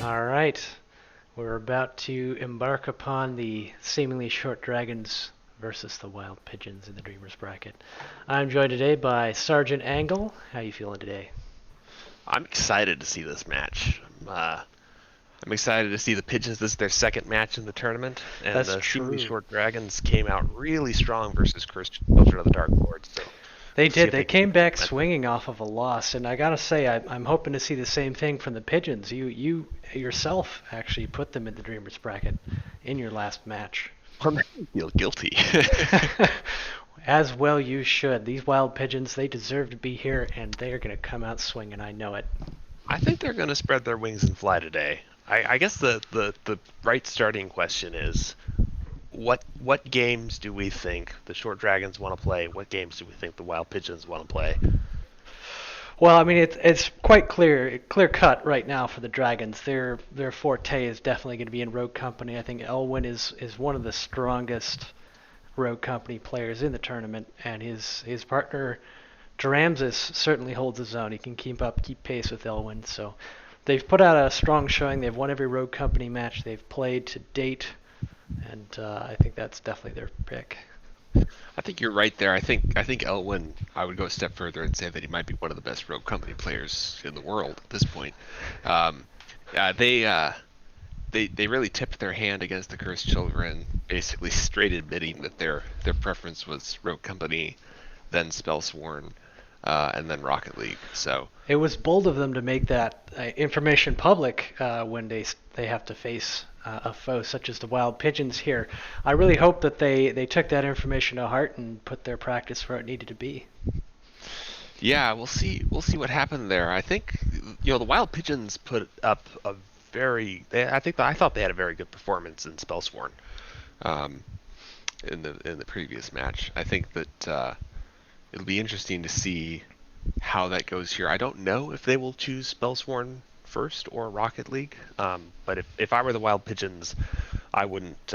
All right, we're about to embark upon the seemingly short dragons versus the wild pigeons in the Dreamers bracket. I'm joined today by Sergeant Angle. How you feeling today? I'm excited to see this match. I'm excited to see the Pigeons. This is their second match in the tournament, and That's the seemingly true. short Dragons came out really strong versus Cursed Children of the Dark Lord. So They we'll see did. if They they can keep came that back momentum. swinging off of a loss, and I gotta say, I'm hoping to see the same thing from the pigeons. You yourself actually put them in the Dreamers bracket in your last match. Well, I feel guilty. As well you should. These wild pigeons, they deserve to be here, and they are going to come out swinging. I know it. I think they're going to spread their wings and fly today. I guess the right starting question is what games do we think the short dragons want to play? What games do we think the wild pigeons want to play? Well, I mean, it's quite clear cut right now for the Dragons. Their forte is definitely going to be in Rogue Company. I think Elwyn is one of the strongest Rogue Company players in the tournament, and his partner Dramsis certainly holds his own. He can keep pace with Elwyn. So they've put out a strong showing. They've won every Rogue Company match they've played to date, and I think that's definitely their pick. I think you're right there. I think Elwyn. I would go a step further and say that he might be one of the best Rogue Company players in the world at this point. Um, they really tipped their hand against the Cursed Children, basically straight admitting that their preference was Rogue Company, then Spellsworn, and then Rocket League. So It was bold of them to make that information public when they have to face a foe such as the Wild Pigeons here. I really hope that they took that information to heart and put their practice where it needed to be. yeah, we'll see what happened there. I think the Wild Pigeons put up a I thought they had a very good performance in Spellsworn. Um, in the previous match. I think that it'll be interesting to see how that goes here. I don't know if they will choose Spellsworn first or Rocket League. But if I were the Wild Pigeons, I wouldn't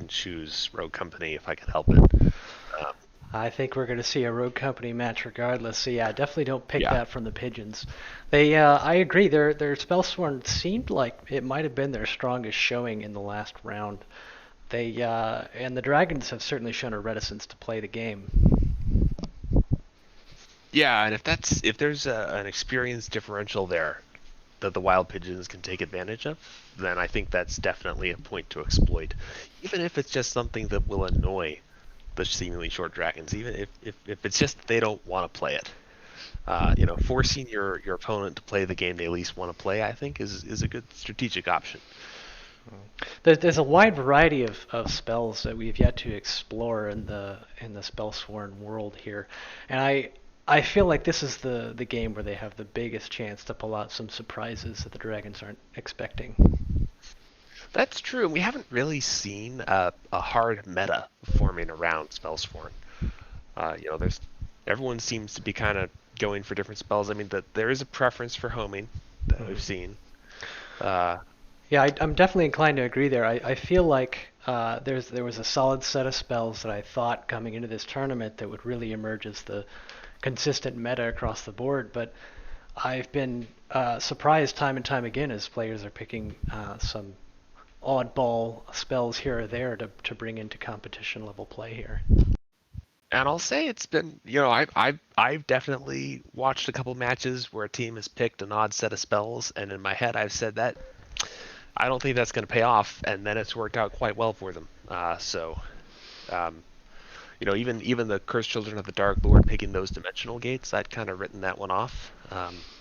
choose Rogue Company if I could help it. Um, I think we're going to see a Rogue Company match regardless. So yeah, definitely don't pick yeah, that from the Pigeons. I agree. Their Spellsworn seemed like it might have been their strongest showing in the last round. And the Dragons have certainly shown a reticence to play the game. yeah, and if there's an experience differential there that the Wild Pigeons can take advantage of, then I think that's definitely a point to exploit, even if it's just something that will annoy the seemingly short dragons, even if it's just they don't want to play it. Forcing your opponent to play the game they least want to play, I think, is a good strategic option. There's a wide variety of spells that we've yet to explore in the Spellsworn world here, and I feel like this is the game where they have the biggest chance to pull out some surprises that the Dragons aren't expecting. That's true. We haven't really seen a hard meta forming around Spellsworn. There's everyone seems to be kind of going for different spells. I mean, that there is a preference for homing that we've Mhm. seen. Uh, Yeah, I'm definitely inclined to agree there. I feel like there was a solid set of spells that I thought coming into this tournament that would really emerge as the consistent meta across the board, but I've been surprised time and time again as players are picking some oddball spells here or there to bring into competition level play here. and I'll say it's been, I've definitely watched a couple matches where a team has picked an odd set of spells, and in my head I've said that I don't think that's going to pay off, and then it's worked out quite well for them. Um, even the Cursed Children of the Dark Lord picking those dimensional gates, I'd kind of written that one off.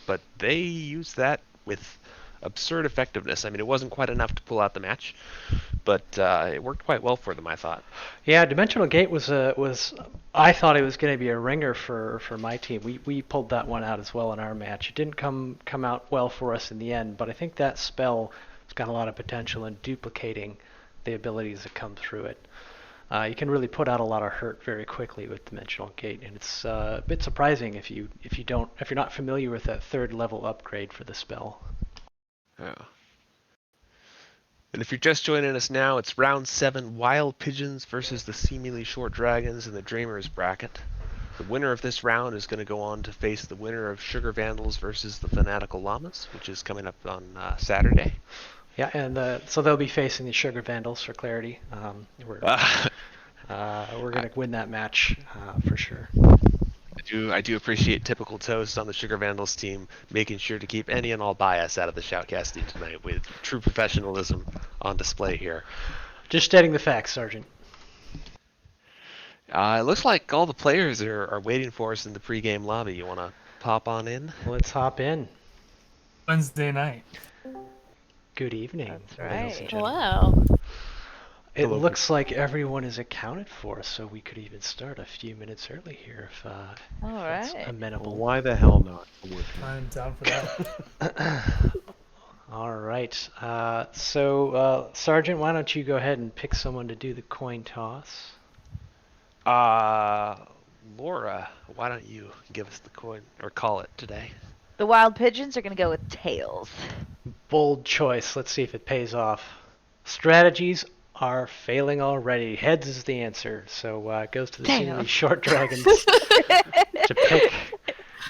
But they used that with absurd effectiveness. I mean, it wasn't quite enough to pull out the match, but it worked quite well for them, I thought. Yeah, Dimensional Gate was I thought it was going to be a ringer for my team. We pulled that one out as well in our match. It didn't come out well for us in the end, but I think that spell has got a lot of potential in duplicating the abilities that come through it. You can really put out a lot of hurt very quickly with Dimensional Gate, and it's a bit surprising if you're not familiar with that third level upgrade for the spell. Yeah. And if you're just joining us now, it's round 7, Wild Pigeons versus the seemingly short dragons in the Dreamers bracket. The winner of this round is going to go on to face the winner of Sugar Vandals versus the Fanatical Llamas, which is coming up on Saturday. Yeah, and so they'll be facing the Sugar Vandals for clarity. We're going to win that match for sure. I do appreciate typical Toast on the Sugar Vandals team making sure to keep any and all bias out of the shoutcasting tonight with true professionalism on display here. Just stating the facts, Sergeant. It looks like all the players are waiting for us in the pregame lobby. You want to pop on in? Let's hop in. Wednesday night. Good evening, That's ladies and right. gentlemen. Hello. It looks like everyone is accounted for, so we could even start a few minutes early here if All that's right. amenable. Why the hell not? I'm down for that. All right. Sergeant, why don't you go ahead and pick someone to do the coin toss? Laura, why don't you give us the coin or call it today? The Wild Pigeons are going to go with tails. Bold choice. Let's see if it pays off. Strategies are failing already. Heads is the answer. So it goes to the seemingly short dragons to pick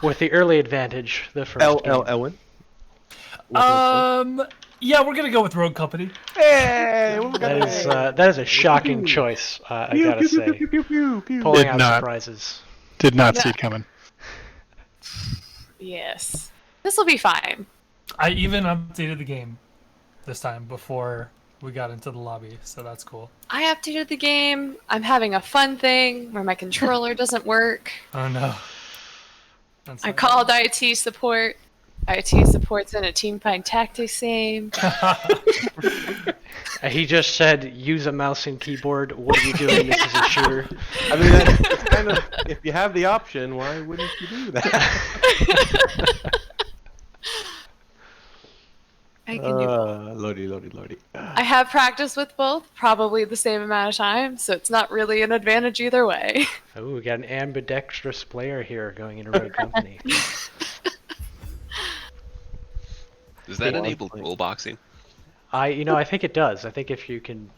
with the early advantage the first game. Elwin? Yeah, we're gonna go with Rogue Company. Hey! That is a shocking choice, I gotta say. Pulling out surprises. Did not see it coming. Yes. This will be fine. I even updated the game this time before we got into the lobby, so that's cool. I updated the game. I'm having a fun thing where my controller doesn't work. Oh no. That's I not called IT support. IT support's in a team fight tactics game. He just said, use a mouse and keyboard. What are you doing? This is a shooter. I mean, that's kind of, if you have the option, why wouldn't you do that? I can do both. Lordy. I have practiced with both, probably the same amount of time, so it's not really an advantage either way. Oh, we got an ambidextrous player here going into Rogue Company. Does that enable dual boxing? I think it does. I think if you can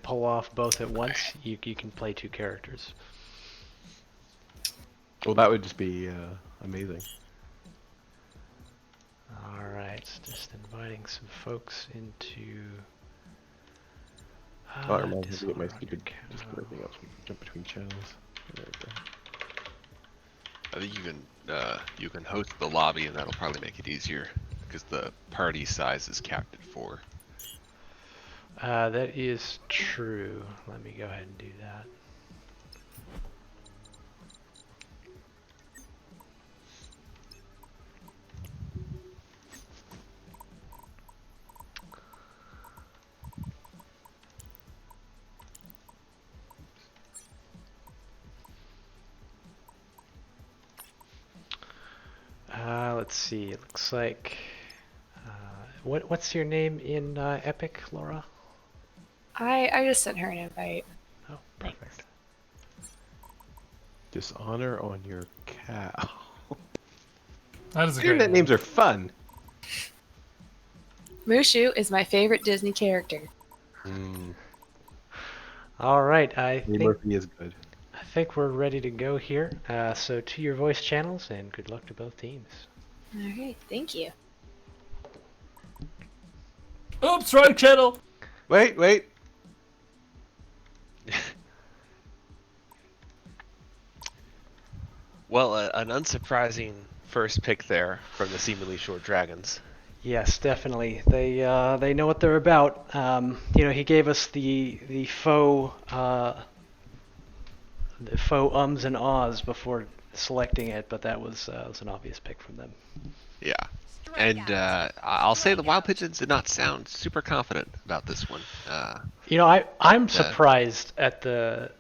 pull off both at once, you can play two characters. Well, that would just be amazing. All right, just inviting some folks into. Oh, I remember to get my Dishonored stupid Camo. just everything else. We can jump between channels. There we go. I think you can host the lobby, and that'll probably make it easier because the party size is capped at 4. That is true. Let me go ahead and do that. Let's see. It looks like. What's your name in Epic, Laura? I just sent her an invite. Oh, perfect. Dishonor on your cow. That is a great Internet name. names are fun. Mushu is my favorite Disney character. All right, I Lee think Murphy is good. we're ready to go here. So to your voice channels, and good luck to both teams. Alright, thank you. Oops, wrong channel. Wait. Well, an unsurprising first pick there from the seemingly short dragons. Yes, definitely. They know what they're about. He gave us the faux ums and ahs before selecting it, but that was an obvious pick from them. Yeah. And I'll say the Wild Pigeons did not sound super confident about this one. I'm surprised at the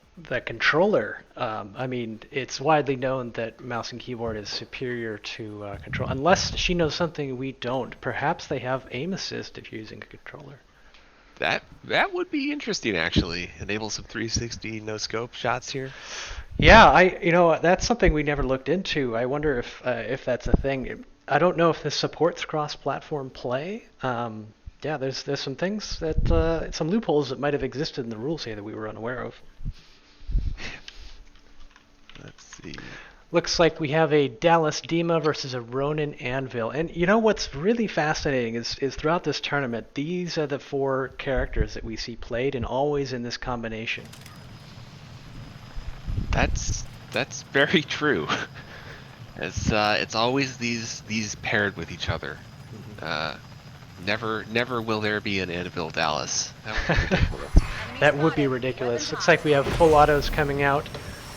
controller. I mean, it's widely known that mouse and keyboard is superior to control, unless she knows something we don't. Perhaps they have aim assist if you're using a controller. That would be interesting, actually. Enable some 360 no scope shots here. Yeah, that's something we never looked into. I wonder if that's a thing. I don't know if this supports cross-platform play. There's some things that some loopholes that might have existed in the rules here that we were unaware of. Let's see. Looks like we have a Dallas Dima versus a Ronin Anvil. And you know what's really fascinating is throughout this tournament, these are the 4 characters that we see played, and always in this combination. That's very true. It's always these paired with each other. Never will there be an Anvil Dallas. That would be ridiculous. That would be ridiculous. Looks like we have full autos coming out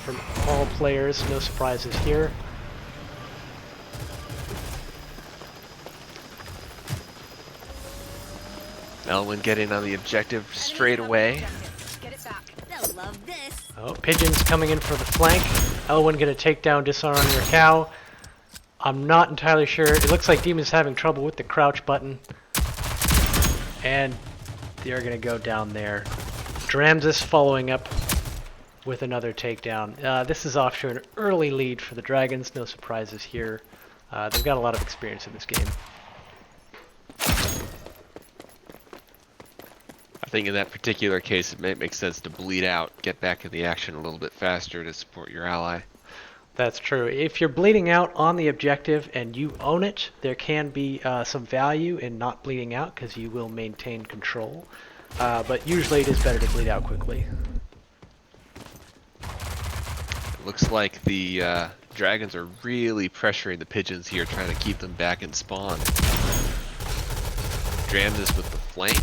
from all players. No surprises here. Elwin getting on the objective straight away. Oh, Pigeons coming in for the flank. Elwin gonna take down Dishonor on your cow. I'm not entirely sure. It looks like Demon's having trouble with the crouch button. And they're gonna go down there. Dramsus following up with another takedown. This is off to an early lead for the Dragons. No surprises here. They've got a lot of experience in this game. I think in that particular case, it might make sense to bleed out, get back in the action a little bit faster to support your ally. That's true. If you're bleeding out on the objective and you own it, there can be some value in not bleeding out because you will maintain control. But usually it is better to bleed out quickly. It looks like the Dragons are really pressuring the Pigeons here, trying to keep them back in spawn. Dramsus with the flank.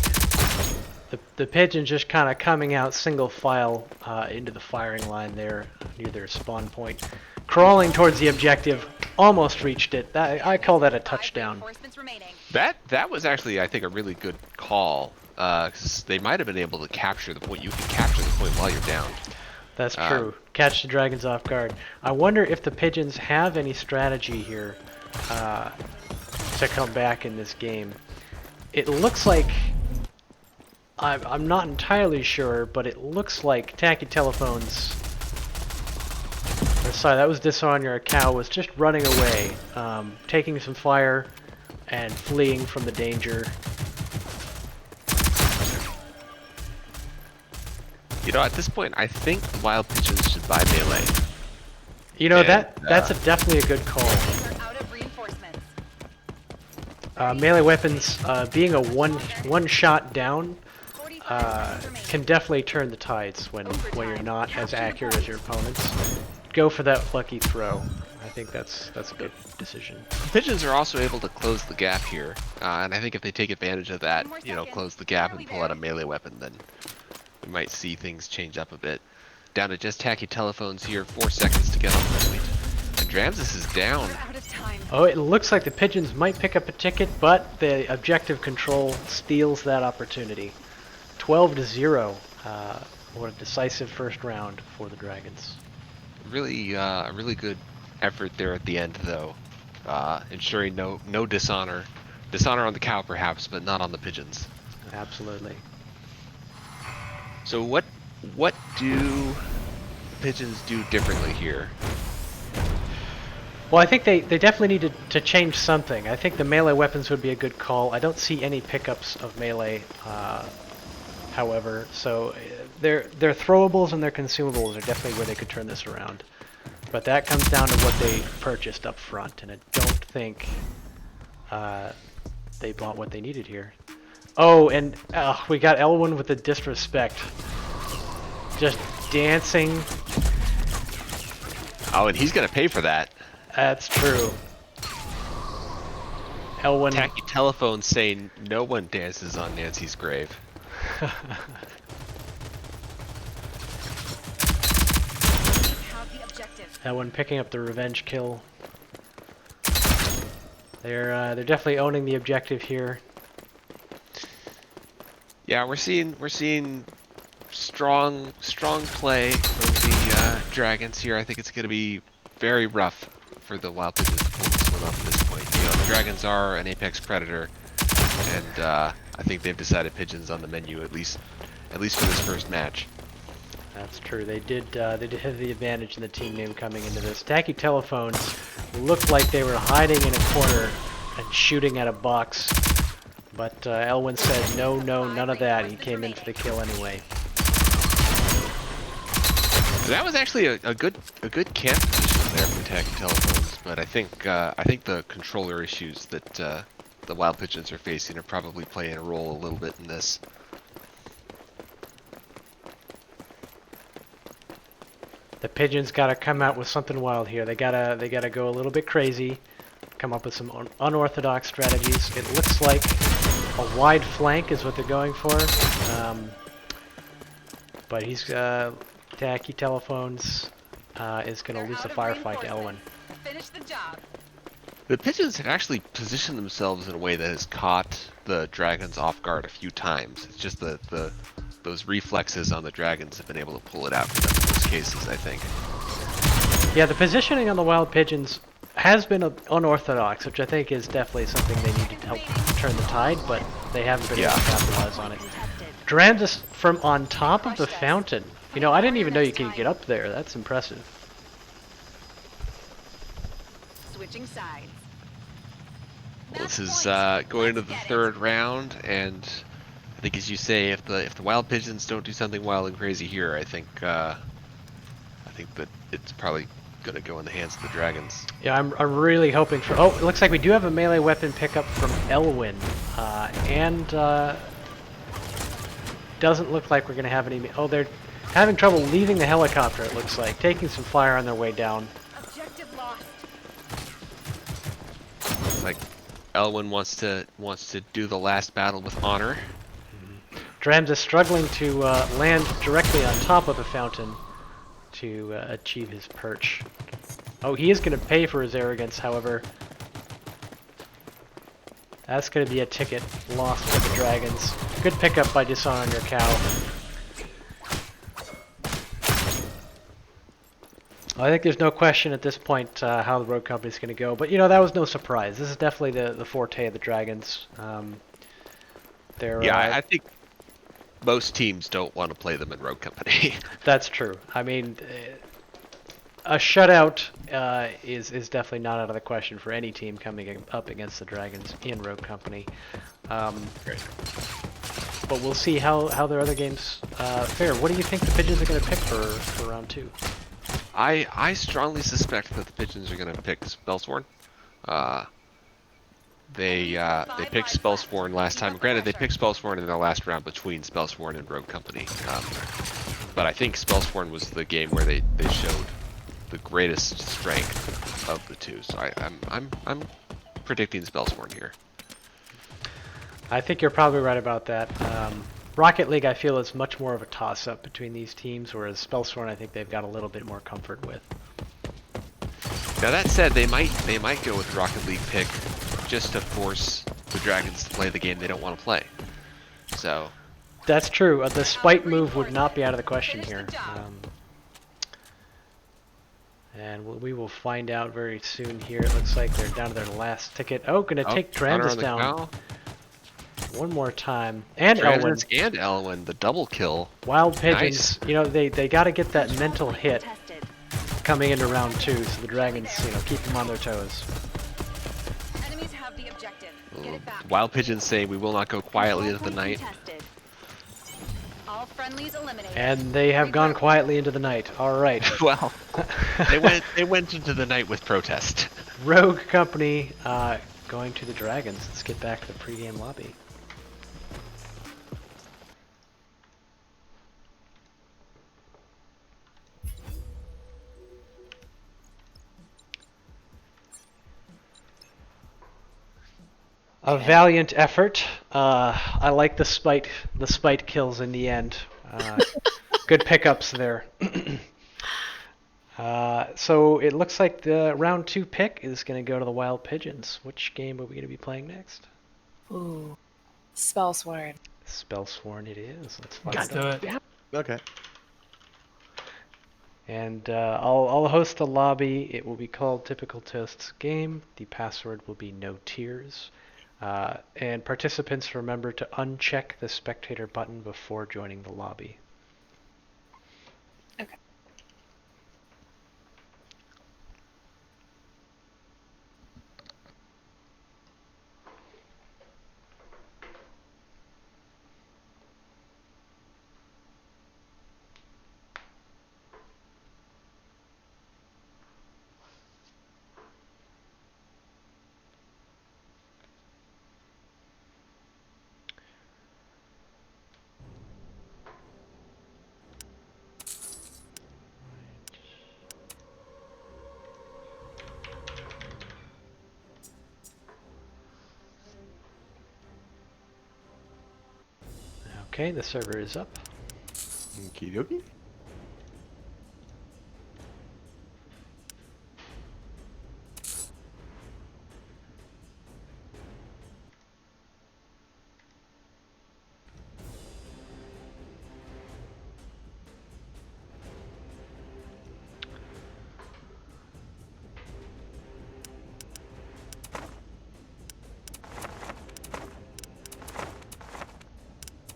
The Pigeons just kind of coming out single file into the firing line there near their spawn point. Crawling towards the objective, almost reached it. I call that a touchdown. That was actually, I think, a really good call. 'Cause they might have been able to capture the point. You can capture the point while you're down. That's true. Catch the Dragons off guard. I wonder if the Pigeons have any strategy here to come back in this game. It looks like... I'm not entirely sure, but it looks like Tacky Telephones... Sorry, that was Dishonor a cow, was just running away, taking some fire and fleeing from the danger. You know, at this point, I think the Wild Pigeons should buy melee. You know, And, that's definitely a good call. Melee weapons, being a one shot down, can definitely turn the tides when you're not as accurate as your opponents. Go for that lucky throw. I think that's a good decision. Pigeons are also able to close the gap here, and I think if they take advantage of that, you know, close the gap and pull out a melee weapon, then we might see things change up a bit. Down to just Tacky Telephones here, 4 seconds to get on the point. And Dramsus is down. Oh, it looks like the Pigeons might pick up a ticket, but the objective control steals that opportunity. 12-0. What a decisive first round for the Dragons. Really, a really good effort there at the end, though, ensuring no dishonor. Dishonor on the cow, perhaps, but not on the Pigeons. Absolutely. So what do Pigeons do differently here? Well, I think they definitely need to change something. I think the melee weapons would be a good call. I don't see any pickups of melee, however, so their throwables and their consumables are definitely where they could turn this around. But that comes down to what they purchased up front, and I don't think they bought what they needed here. Oh, and we got Elwin with the disrespect. Just dancing. Oh, and he's gonna pay for that. That's true. Elwin. Tacky Telephone saying no one dances on Nancy's grave. Elwin picking up the revenge kill. They're definitely owning the objective here. Yeah, we're seeing strong play from the Dragons here. I think it's gonna be very rough for the Wild Pigeons to pull this one off at this point. You know, the Dragons are an apex predator, and I think they've decided Pigeons on the menu at least for this first match. That's true. They did have the advantage in the team name coming into this. Tacky Telephones looked like they were hiding in a corner and shooting at a box, but Elwin said no, none of that. He came in for the kill anyway. That was actually a good camp position there for tacky telephones, but I think the controller issues that the Wild Pigeons are facing are probably playing a role a little bit in this. The Pigeons got to come out with something wild here. They gotta go a little bit crazy, come up with some unorthodox strategies. It looks like a wide flank is what they're going for, but he's tacky telephones is going to lose the firefight to Elwin. Finish the job. The Pigeons have actually positioned themselves in a way that has caught the Dragons off guard a few times. It's just those reflexes on the Dragons have been able to pull it out for them in most cases, I think. Yeah, the positioning on the Wild Pigeons has been unorthodox, which I think is definitely something they need to help turn the tide, but they haven't been able to capitalize on it. Drandis from on top of the fountain. You know, I didn't even know you could get up there. That's impressive. Switching sides. Well, this is going into the third round, and I think, as you say, if the Wild Pigeons don't do something wild and crazy here, I think that it's probably going to go in the hands of the Dragons. Yeah, I'm really hoping for... Oh, it looks like we do have a melee weapon pickup from Elwin, and doesn't look like we're going to have any... Oh, they're having trouble leaving the helicopter, it looks like, taking some fire on their way down. Objective lost. Like, Elwin wants to do the last battle with honor. Drams is struggling to land directly on top of the fountain to achieve his perch. Oh, he is going to pay for his arrogance, however. That's going to be a ticket lost for the Dragons. Good pickup by dishonoring your cow. Well, I think there's no question at this point how the Rogue Company is going to go, but you know, that was no surprise. This is definitely the forte of the Dragons. I think most teams don't want to play them in Rogue Company. That's true. I mean, a shutout is definitely not out of the question for any team coming up against the Dragons in Rogue Company. But we'll see how their other games fare. What do you think the Pigeons are going to pick for round 2? I strongly suspect that the Pigeons are going to pick Spellsworn. They picked Spellsworn last time. Granted, they picked Spellsworn in their last round between Spellsworn and Rogue Company. But I think Spellsworn was the game where they showed the greatest strength of the two. So I'm predicting Spellsworn here. I think you're probably right about that. Rocket League, I feel, is much more of a toss-up between these teams, whereas Spellsworn, I think they've got a little bit more comfort with. Now that said, they might go with Rocket League pick just to force the Dragons to play the game they don't want to play. So that's true. The spite move would not be out of the question here. And we will find out very soon here. It looks like they're down to their last ticket. Oh, gonna take Drandis down one more time. And Elwin. And Elwin, the double kill. Wild Pigeons, nice. You know, they got to get that mental hit coming into round 2, so the Dragons, you know, keep them on their toes. Enemies have the objective. Get it back. Wild Pigeons say we will not go quietly into the night. All friendlies eliminated. And they have gone quietly into the night. All right. Well, they went into the night with protest. Rogue Company going to the Dragons. Let's get back to the pregame lobby. A valiant effort. I like the spite kills in the end. Good pickups there. So it looks like the round 2 pick is going to go to the Wild Pigeons. Which game are we going to be playing next? Ooh, Spellsworn. Spellsworn it is. Let's do it. Yeah. Okay. And I'll host the lobby. It will be called Typical Toasts Game. The password will be no tears. And participants remember to uncheck the spectator button before joining the lobby. Okay. Okay, the server is up. Okie dokie.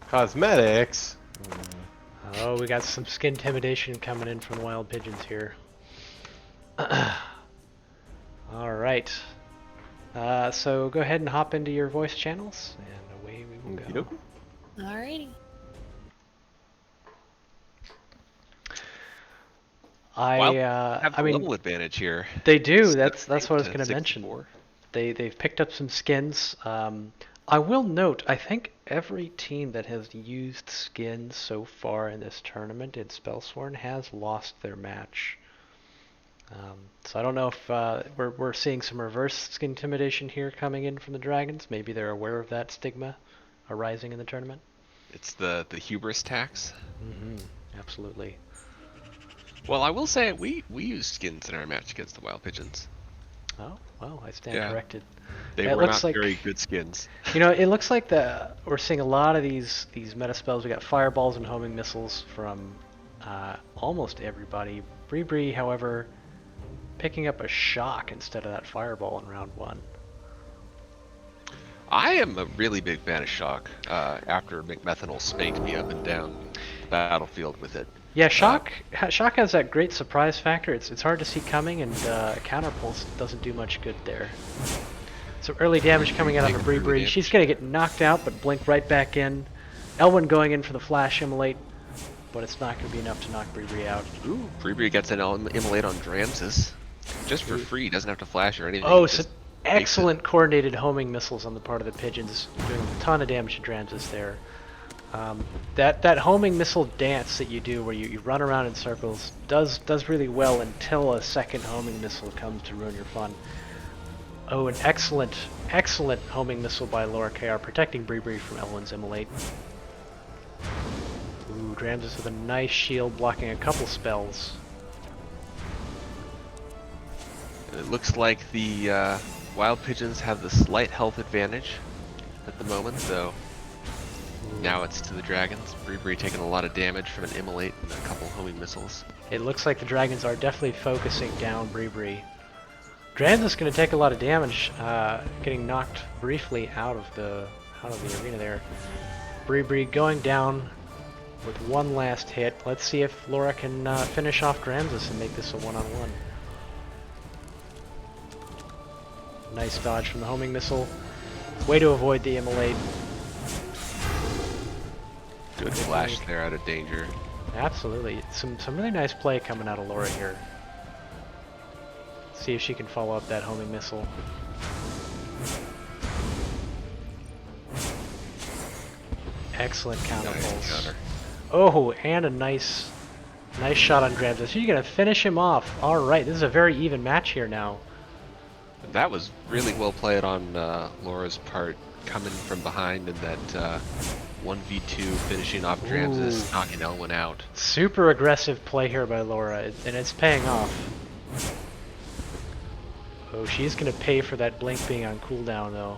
Cosmetics. Oh, we got some skin intimidation coming in from Wild Pigeons here. All right. So go ahead and hop into your voice channels, and away we will Okie go. dokie. Alrighty. Wild I have the mean, level advantage here. they do. Instead That's of what I was 8 going to to mention. 64. They've picked up some skins. I will note, I think every team that has used skins so far in this tournament in Spellsworn has lost their match. So I don't know if we're seeing some reverse skin intimidation here coming in from the Dragons. Maybe they're aware of that stigma arising in the tournament. It's the hubris tax. Absolutely. Well, I will say we used skins in our match against the Wild Pigeons. Oh, well, I stand Yeah. corrected. They It were looks not like- very good skins. You know, it looks like we're seeing a lot of these meta spells. We got fireballs and homing missiles from almost everybody. Bree, however, picking up a shock instead of that fireball in round 1. I am a really big fan of Shock after McMethanol spanked me up and down the battlefield with it. Yeah, shock has that great surprise factor. It's hard to see coming, and counterpulse doesn't do much good there. So early damage coming out on the Taking early Bree. She's damage. gonna get knocked out, but blink right back in. Elwyn going in for the flash immolate, but it's not gonna be enough to knock Bree out. Ooh, Bree gets an immolate on Dramsis. Just for free, doesn't have to flash or anything. Oh, just so excellent coordinated homing missiles on the part of the Pigeons, doing a ton of damage to Dramsis there. That homing missile dance that you do, where you run around in circles, does really well until a second homing missile comes to ruin your fun. Oh, an excellent homing missile by Laura KR, protecting Bree from Elwyn's immolate. Ooh, Dramsis with a nice shield blocking a couple spells. It looks like the Wild Pigeons have the slight health advantage at the moment, though. Now it's to the Dragons. Bree taking a lot of damage from an immolate and a couple homing missiles. It looks like the Dragons are definitely focusing down Bree. Dramsis going to take a lot of damage, getting knocked briefly out of the arena there. Bree going down with one last hit. Let's see if Laura can finish off Dramsis and make this a one-on-one. Nice dodge from the homing missile. Way to avoid the immolate. Good flash there out of danger. Absolutely. Some really nice play coming out of Laura here. See if she can follow up that homing missile. Excellent counter Nice pulse. counter. Oh, and a nice shot on Dramsis. She's gonna finish him off. All right, this is a very even match here now. That was really well played on Laura's part, coming from behind in that 1v2, finishing off Dramsis, Ooh. knocking Elwyn out. Super aggressive play here by Laura, and it's paying off. Oh, she's gonna pay for that blink being on cooldown though.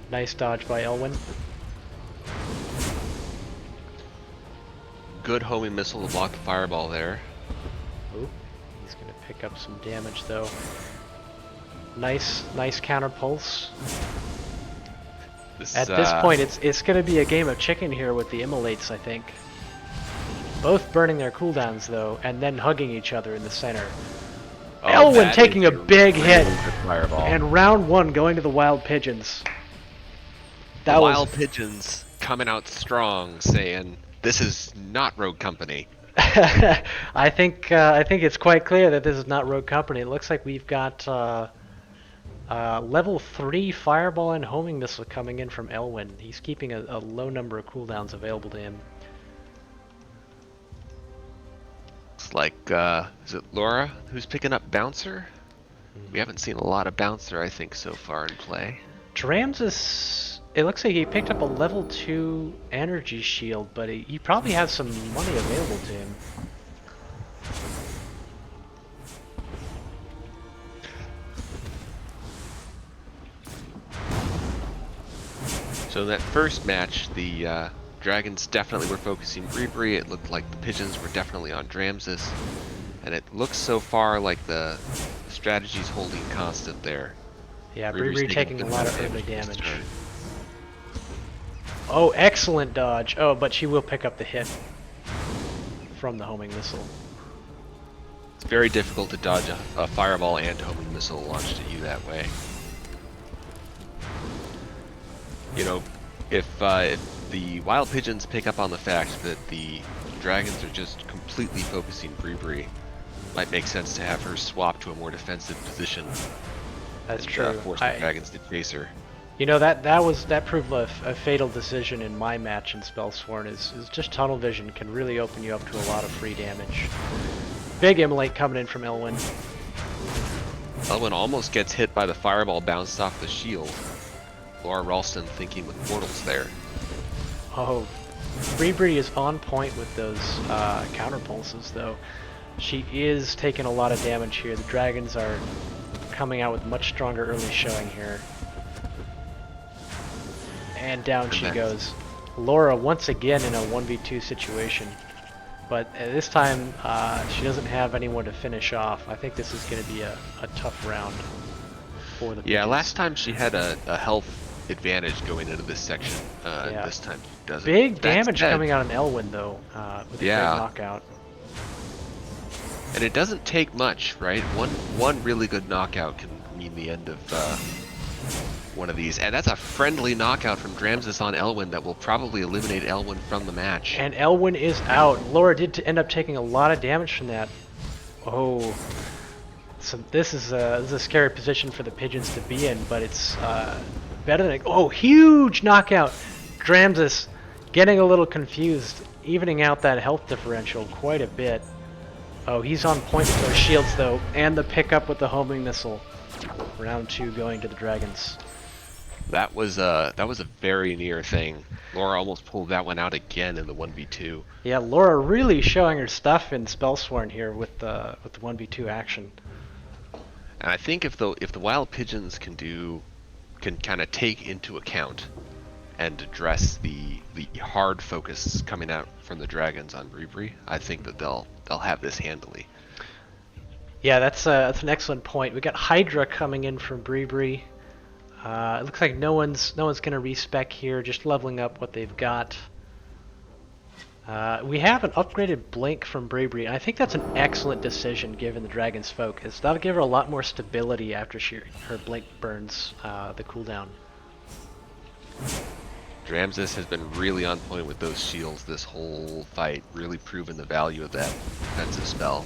Nice dodge by Elwyn. Good homing missile to block the fireball there. Oh, he's gonna pick up some damage though. Nice counter pulse. At this point, it's gonna be a game of chicken here with the immolates, I think. Both burning their cooldowns though, and then hugging each other in the center. Elwyn that taking is a big hit, really good fireball. and round 1 going to the Wild Pigeons. The That was Wild Pigeons coming out strong, saying, "This is not Rogue Company." I think it's quite clear that this is not Rogue Company. It looks like we've got level 3 fireball and homing missile coming in from Elwyn. He's keeping a low number of cooldowns available to him. It's like, is it Laura who's picking up Bouncer? We haven't seen a lot of Bouncer, I think, so far in play. Dramsis It looks like he picked up a level 2 energy shield, but he probably has some money available to him. So in that first match, the Dragons definitely were focusing Breebree. It looked like the Pigeons were definitely on Dramsis. And it looks so far like the strategy's holding constant there. Yeah, Breebree's Bree taking a bit lot more of early this damage. turn. Oh, excellent dodge. Oh, but she will pick up the hit from the homing missile. It's very difficult to dodge a fireball and homing missile launched at you that way. You know, if the Wild Pigeons pick up on the fact that the Dragons are just completely focusing Breebree, might make sense to have her swap to a more defensive position. That's and, true. Force the Dragons to chase her. You know, that proved a fatal decision in my match in Spellsworn. Is just tunnel vision can really open you up to a lot of free damage. Big immolate coming in from Elwyn. Elwyn almost gets hit by the fireball bounced off the shield. Laura Ralston thinking with portals there. Oh, Breebree is on point with those counter pulses, though. She is taking a lot of damage here. The Dragons are coming out with much stronger early showing here. And down she goes. Laura once again in a 1v2 situation. But this time she doesn't have anyone to finish off. I think this is going to be a tough round for the Yeah, Pigeons. last time she had a health advantage going into this section. Yeah. This time she doesn't. Big That's damage dead. coming out on Elwyn, though, with a great knockout. And it doesn't take much, right? One really good knockout can mean the end of one of these. And that's a friendly knockout from Dramsis on Elwyn that will probably eliminate Elwyn from the match. And Elwyn is out. Laura did end up taking a lot of damage from that. Oh. So this is a scary position for the Pigeons to be in, but it's better than... Oh, huge knockout! Dramsis getting a little confused, evening out that health differential quite a bit. Oh, he's on point with those shields, though, and the pickup with the homing missile. Round 2 going to the Dragons. That was a very near thing. Laura almost pulled that one out again in the 1v2. Yeah, Laura really showing her stuff in Spellsworn here with the 1v2 action. And I think if the Wild Pigeons can kind of take into account and address the hard focus coming out from the Dragons on Breebree, I think that they'll have this handily. Yeah, that's an excellent point. We got Hydra coming in from Breebree. It looks like no one's gonna respec here, just leveling up what they've got. We have an upgraded blink from Breebree, and I think that's an excellent decision given the Dragon's focus. That'll give her a lot more stability after her blink burns the cooldown. Dramsis has been really on point with those shields this whole fight, really proven the value of that defensive spell.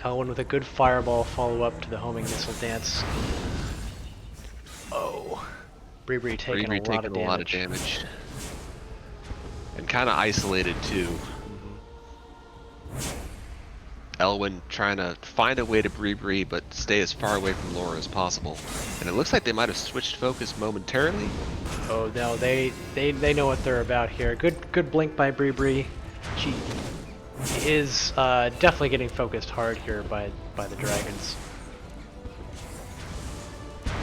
Elwyn with a good fireball follow-up to the homing missile dance. Oh, Breebree taking a lot of damage. And kind of isolated too. Elwyn trying to find a way to Breebree, but stay as far away from Laura as possible. And it looks like they might have switched focus momentarily. Oh no, they know what they're about here. Good blink by Breebree. She is definitely getting focused hard here by the Dragons.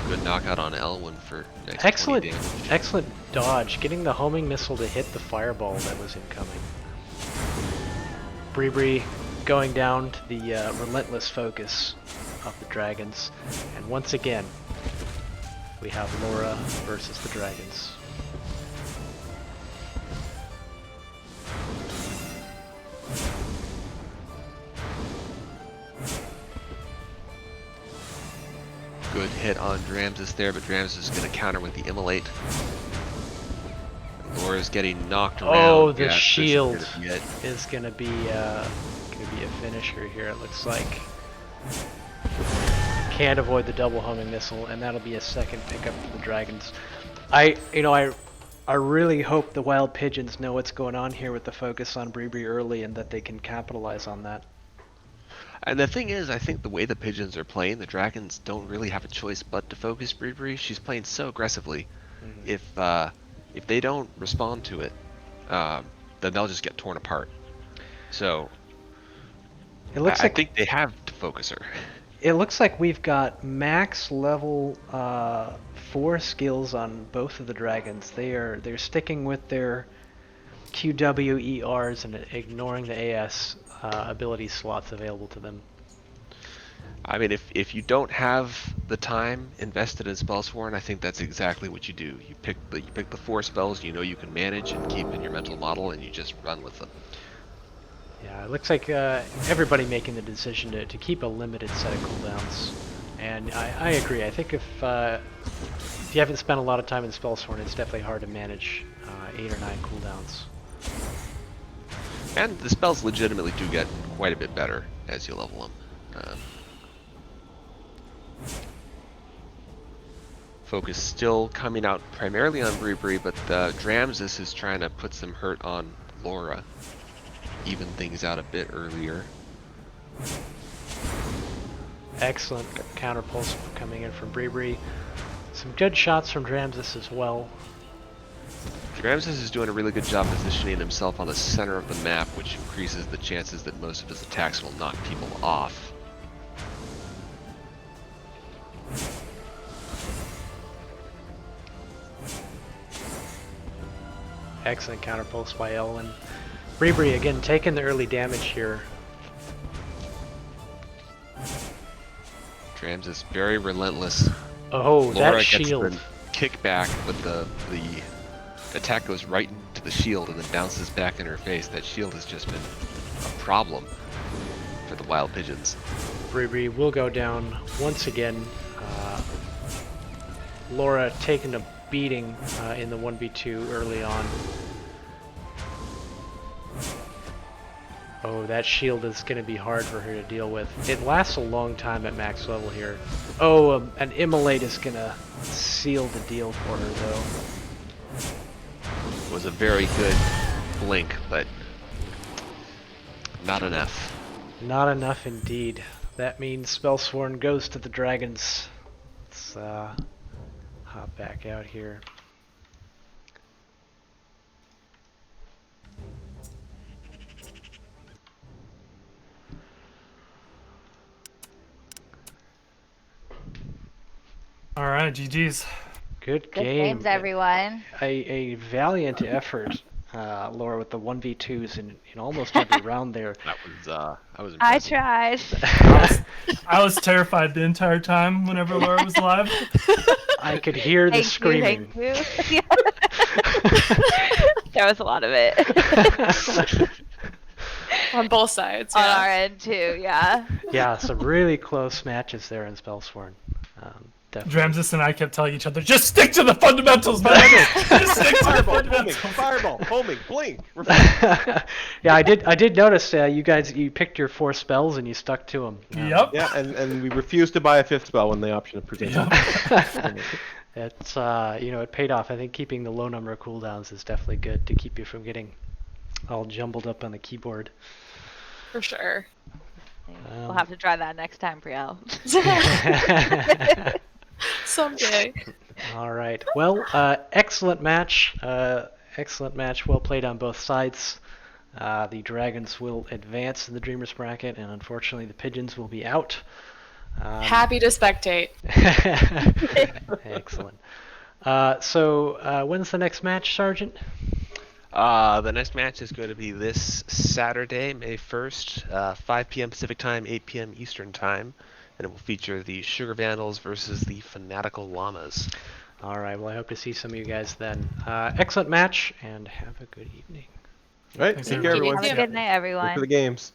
Good knockout on Elwyn for next 20 damage. Excellent dodge, getting the homing missile to hit the fireball that was incoming. Breebree going down to the relentless focus of the Dragons, and once again we have Laura versus the Dragons. Good hit on Dramsis there, but Dramsis is going to counter with the immolate. Laura's getting knocked around. Oh, the Yeah, shield this is gonna be it. is gonna be a finisher here. It looks like can't avoid the double homing missile, and that'll be a second pickup for the Dragons. I really hope the Wild Pigeons know what's going on here with the focus on Breebree early, and that they can capitalize on that. And the thing is, I think the way the Pigeons are playing, the Dragons don't really have a choice but to focus Breebree. She's playing so aggressively. If they don't respond to it, then they'll just get torn apart. So It looks I like think they have to focus her. it looks like we've got max level 4 skills on both of the dragons. They're sticking with their QWERs and ignoring the AS ability slots available to them. I mean, if you don't have the time invested in Spellsworn, I think that's exactly what you do. You pick the 4 spells you know you can manage and keep in your mental model, and you just run with them. Yeah, it looks like everybody making the decision to keep a limited set of cooldowns. And I agree. I think if you haven't spent a lot of time in Spellsworn, it's definitely hard to manage 8 or 9 cooldowns. And the spells legitimately do get quite a bit better as you level them. Focus still coming out primarily on Bree, but Dramsus is trying to put some hurt on Laura. Even things out a bit earlier. Excellent counter pulse coming in from Bree. Some good shots from Dramsus as well. Dramsus is doing a really good job positioning himself on the center of the map, which increases the chances that most of his attacks will knock people off. Excellent counter pulse by Elwin. Bree again taking the early damage here. Dramsus very relentless. Oh, Laura that gets shield. the kickback, but the attack goes right into the shield and then bounces back in her face. That shield has just been a problem for the Wild Pigeons. Bree will go down once again. Laura taking a beating in the 1v2 early on. Oh, that shield is going to be hard for her to deal with. It lasts a long time at max level here. Oh, an immolate is going to seal the deal for her, though. It was a very good blink, but not enough. Not enough indeed. That means Spellsworn goes to the dragons. Let's hop back out here. All right, GG's. Good Good game. games, everyone. A valiant effort, Laura, with the 1v2s in almost every round there. That was I impressive. tried. I was terrified the entire time whenever Laura was live. I could hear the screaming. Thank you. There was a lot of it. On both sides, On yeah. our end, too, yeah. Yeah, some really close matches there in Spellsworn. Definitely. Dramsus and I kept telling each other, just stick to the fundamentals, man! Just stick to the fundamentals! Fireball, homing, blink. Yeah, I did notice you picked your 4 spells and you stuck to them. Yep. Yeah, and we refused to buy a 5th spell when the option presented. It's it paid off. I think keeping the low number of cooldowns is definitely good to keep you from getting all jumbled up on the keyboard. For sure. We'll have to try that next time, Priel. Someday. All right. Well, excellent match. Excellent match. Well played on both sides. The Dragons will advance in the Dreamers bracket, and unfortunately, the Pigeons will be out. Happy to spectate. Excellent. So, when's the next match, Sergeant? The next match is going to be this Saturday, May 1st, 5 p.m. Pacific Time, 8 p.m. Eastern Time, and it will feature the Sugar Vandals versus the Fanatical Llamas. All right. Well, I hope to see some of you guys then. Excellent match, and have a good evening. All right, Thanks, take care, everyone. everyone. Have a good night, Look for everyone. the games.